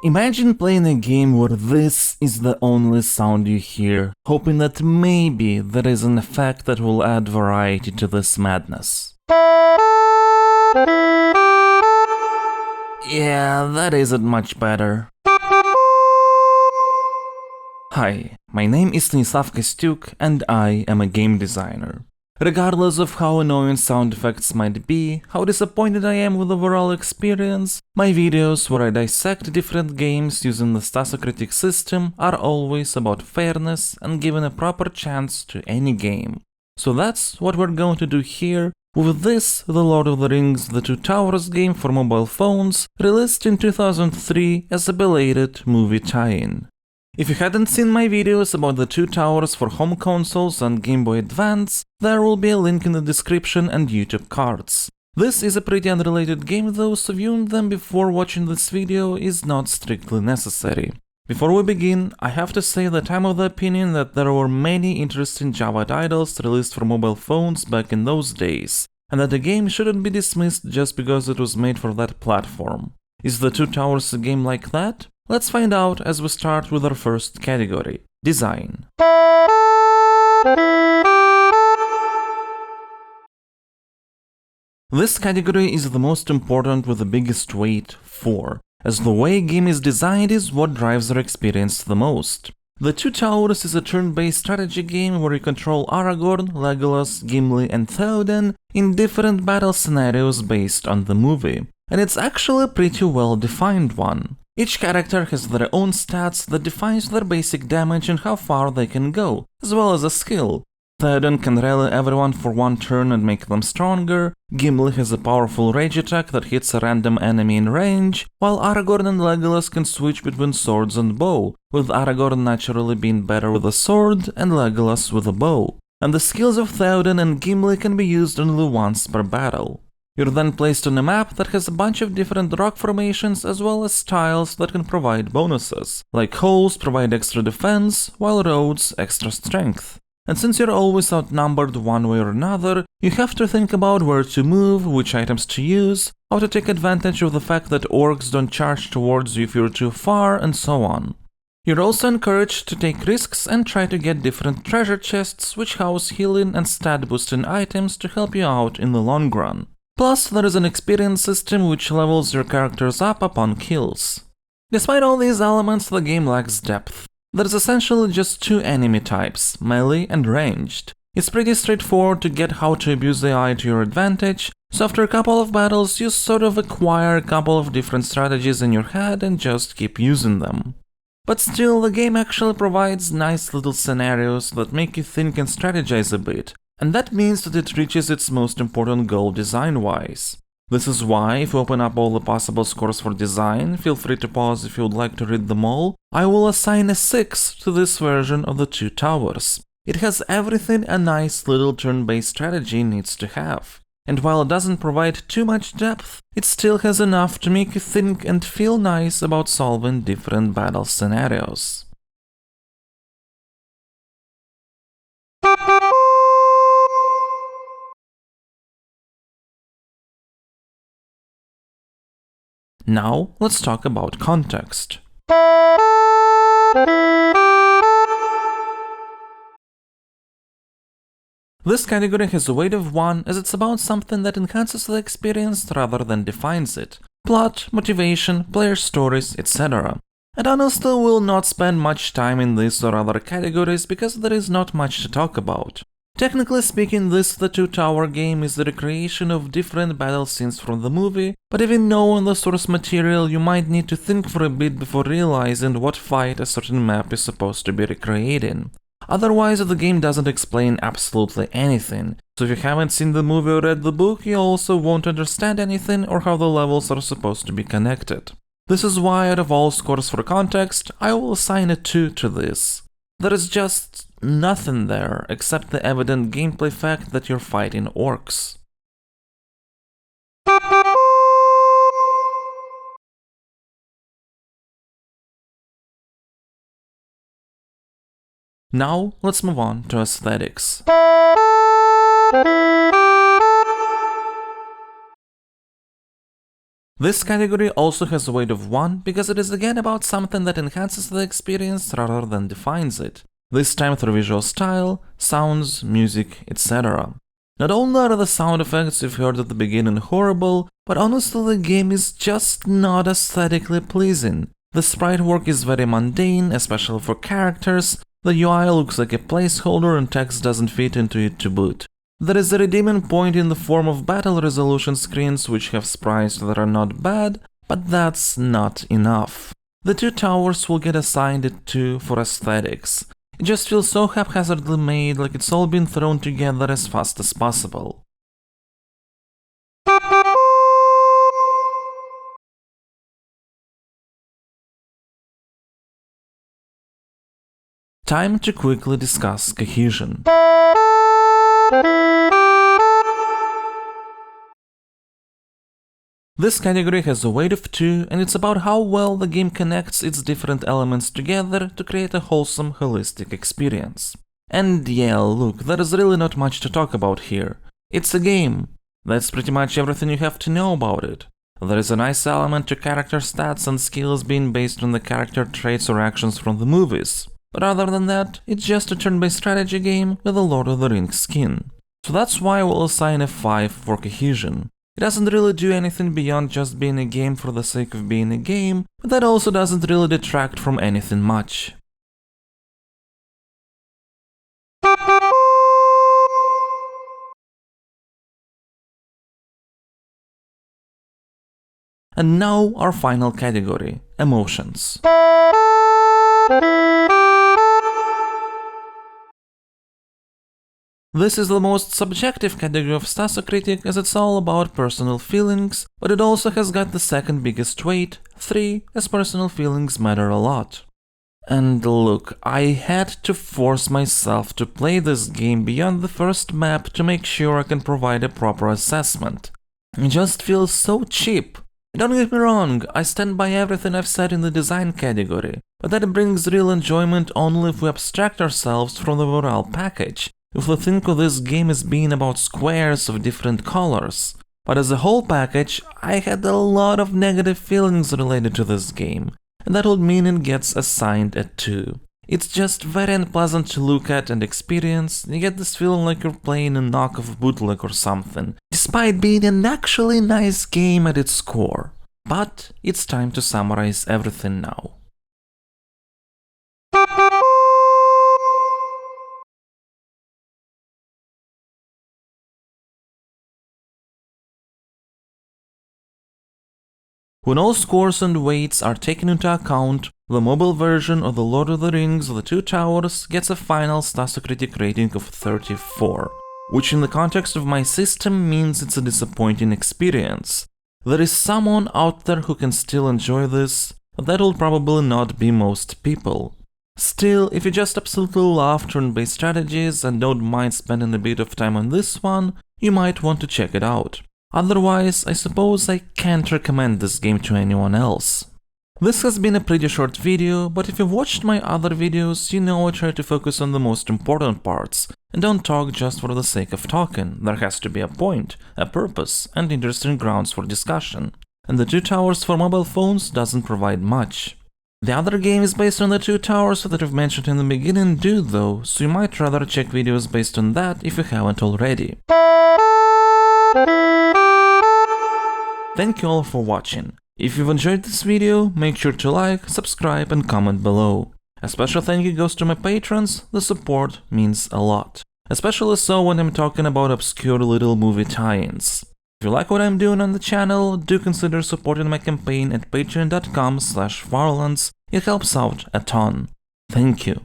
Imagine playing a game where this is the only sound you hear, hoping that maybe there is an effect that will add variety to this madness. Yeah, that isn't much better. Hi, my name is Stanislav Costiuc and I am a game designer. Regardless of how annoying sound effects might be, how disappointed I am with the overall experience, my videos where I dissect different games using the Stasocritic system are always about fairness and giving a proper chance to any game. So that's what we're going to do here, with this The Lord of the Rings The Two Towers game for mobile phones, released in 2003 as a belated movie tie-in. If you hadn't seen my videos about the Two Towers for home consoles and Game Boy Advance, there will be a link in the description and YouTube cards. This is a pretty unrelated game though, so viewing them before watching this video is not strictly necessary. Before we begin, I have to say that I'm of the opinion that there were many interesting Java titles released for mobile phones back in those days, and that the game shouldn't be dismissed just because it was made for that platform. Is The Two Towers a game like that? Let's find out as we start with our first category, design. This category is the most important with the biggest weight, 4, as the way a game is designed is what drives our experience the most. The Two Towers is a turn-based strategy game where you control Aragorn, Legolas, Gimli and Theoden in different battle scenarios based on the movie, and it's actually a pretty well-defined one. Each character has their own stats that defines their basic damage and how far they can go, as well as a skill. Theoden can rally everyone for one turn and make them stronger, Gimli has a powerful rage attack that hits a random enemy in range, while Aragorn and Legolas can switch between swords and bow, with Aragorn naturally being better with a sword and Legolas with a bow. And the skills of Theoden and Gimli can be used only once per battle. You're then placed on a map that has a bunch of different rock formations as well as tiles that can provide bonuses, like holes provide extra defense, while roads extra strength. And since you're always outnumbered one way or another, you have to think about where to move, which items to use, how to take advantage of the fact that orcs don't charge towards you if you're too far, and so on. You're also encouraged to take risks and try to get different treasure chests which house healing and stat boosting items to help you out in the long run. Plus, there is an experience system which levels your characters up upon kills. Despite all these elements, the game lacks depth. There's essentially just two enemy types, melee and ranged. It's pretty straightforward to get how to abuse the AI to your advantage, so after a couple of battles you sort of acquire a couple of different strategies in your head and just keep using them. But still, the game actually provides nice little scenarios that make you think and strategize a bit. And that means that it reaches its most important goal design-wise. This is why, if you open up all the possible scores for design, feel free to pause if you would like to read them all, I will assign a 6 to this version of the Two Towers. It has everything a nice little turn-based strategy needs to have. And while it doesn't provide too much depth, it still has enough to make you think and feel nice about solving different battle scenarios. Now, let's talk about context. This category has a weight of 1 as it's about something that enhances the experience rather than defines it. Plot, motivation, player stories, etc. And honestly, we'll not spend much time in this or other categories because there is not much to talk about. Technically speaking, this The Two Tower game is the recreation of different battle scenes from the movie, but even knowing the source material, you might need to think for a bit before realizing what fight a certain map is supposed to be recreating. Otherwise, the game doesn't explain absolutely anything, so if you haven't seen the movie or read the book, you also won't understand anything or how the levels are supposed to be connected. This is why, out of all scores for context, I will assign a 2 to this. There is just nothing there except the evident gameplay fact that you're fighting orcs. Now, let's move on to aesthetics. This category also has a weight of 1 because it is again about something that enhances the experience rather than defines it, this time through visual style, sounds, music, etc. Not only are the sound effects you've heard at the beginning horrible, but honestly the game is just not aesthetically pleasing. The sprite work is very mundane, especially for characters, the UI looks like a placeholder and text doesn't fit into it to boot. There is a redeeming point in the form of battle resolution screens which have sprites that are not bad, but that's not enough. The two towers will get assigned a 2 for aesthetics. It just feels so haphazardly made, like it's all been thrown together as fast as possible. Time to quickly discuss Cohesion. This category has a weight of 2, and it's about how well the game connects its different elements together to create a wholesome, holistic experience. And yeah, look, there is really not much to talk about here. It's a game. That's pretty much everything you have to know about it. There is a nice element to character stats and skills being based on the character traits or actions from the movies. But other than that, it's just a turn-based strategy game with a Lord of the Rings skin. So that's why we'll assign a 5 for Cohesion. It doesn't really do anything beyond just being a game for the sake of being a game, but that also doesn't really detract from anything much. And now our final category, emotions. This is the most subjective category of Stasocritic as it's all about personal feelings, but it also has got the second biggest weight, 3, as personal feelings matter a lot. And look, I had to force myself to play this game beyond the first map to make sure I can provide a proper assessment. It just feels so cheap. Don't get me wrong, I stand by everything I've said in the design category, but that brings real enjoyment only if we abstract ourselves from the overall package. If we think of this game as being about squares of different colors. But as a whole package, I had a lot of negative feelings related to this game, and that would mean it gets assigned a 2. It's just very unpleasant to look at and experience, you get this feeling like you're playing a knockoff bootleg or something, despite being an actually nice game at its core. But it's time to summarize everything now. When all scores and weights are taken into account, the mobile version of The Lord of the Rings of the Two Towers gets a final Stasocritic rating of 34, which in the context of my system means it's a disappointing experience. There is someone out there who can still enjoy this, but that will probably not be most people. Still, if you just absolutely love turn-based strategies and don't mind spending a bit of time on this one, you might want to check it out. Otherwise, I suppose I can't recommend this game to anyone else. This has been a pretty short video, but if you've watched my other videos, you know I try to focus on the most important parts, and don't talk just for the sake of talking. There has to be a point, a purpose, and interesting grounds for discussion. And the Two Towers for mobile phones doesn't provide much. The other games based on the Two Towers that I've mentioned in the beginning do though, so you might rather check videos based on that if you haven't already. Thank you all for watching. If you've enjoyed this video, make sure to like, subscribe and comment below. A special thank you goes to my patrons, the support means a lot. Especially so when I'm talking about obscure little movie tie-ins. If you like what I'm doing on the channel, do consider supporting my campaign at patreon.com/Farlands, it helps out a ton. Thank you.